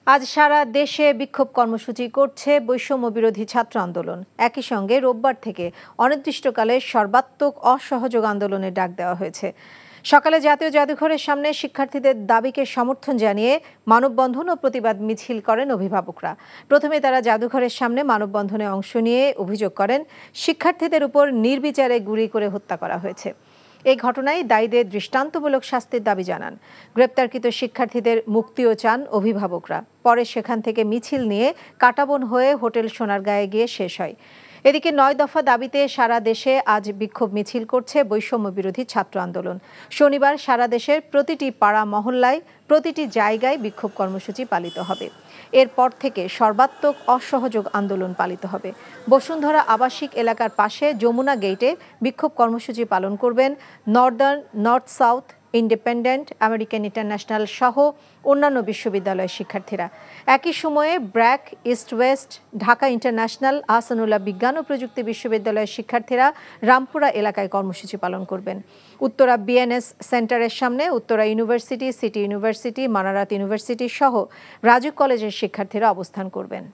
আজ সারা দেশে বিক্ষোভ কর্মসূচি করছে বৈষম্য বিরোধী ছাত্র আন্দোলন। একই সঙ্গে রোববার থেকে অনির্দিষ্টকালে সর্বাত্মক অসহযোগ আন্দোলনের ডাক দেওয়া হয়েছে। সকালে জাতীয় জাদুঘরের সামনে শিক্ষার্থীদের দাবিকে সমর্থন জানিয়ে মানববন্ধন ও প্রতিবাদ মিছিল করেন অভিভাবকরা। প্রথমে তারা জাদুঘরের সামনে মানববন্ধনে অংশ নিয়ে অভিযোগ করেন, শিক্ষার্থীদের উপর নির্বিচারে গুলি করে হত্যা করা হয়েছে। এই ঘটনায় দায়ীদের দৃষ্টান্তমূলক শাস্তির দাবি জানান। গ্রেপ্তারকৃত শিক্ষার্থীদের মুক্তিও চান অভিভাবকরা। পরে সেখান থেকে মিছিল নিয়ে কাটাবন হয়ে হোটেল সোনারগাঁয়ে গিয়ে শেষ হয়। এদিকে ৯ দফা দাবিতে সারা দেশে আজ বিক্ষোভ মিছিল করছে বৈষম্য বিরোধী ছাত্র আন্দোলন। শনিবার সারা দেশের প্রতিটি পাড়া মহল্লায়, প্রতিটি জায়গায় বিক্ষোভ কর্মসূচি পালিত হবে। এরপর থেকে সর্বাত্মক অসহযোগ আন্দোলন পালিত হবে। বসুন্ধরা আবাসিক এলাকার পাশে যমুনা গেটে বিক্ষোভ কর্মসূচি পালন করবেন Northern, north south, independent, American international সহ অন্যান্য বিশ্ববিদ্যালয়ের শিক্ষার্থীরা। একই সময়ে BRAC, east West, Dhaka international, Ahsanullah বিজ্ঞান ও প্রযুক্তি বিশ্ববিদ্যালয়ের শিক্ষার্থীরা রামপুরা এলাকায় কর্মসূচি পালন করবেন। উত্তরা বিএনএস সেন্টারের সামনে Uttara university, city university, Manarat university সহ রাজুক কলেজের শিক্ষার্থীরা অবস্থান করবেন।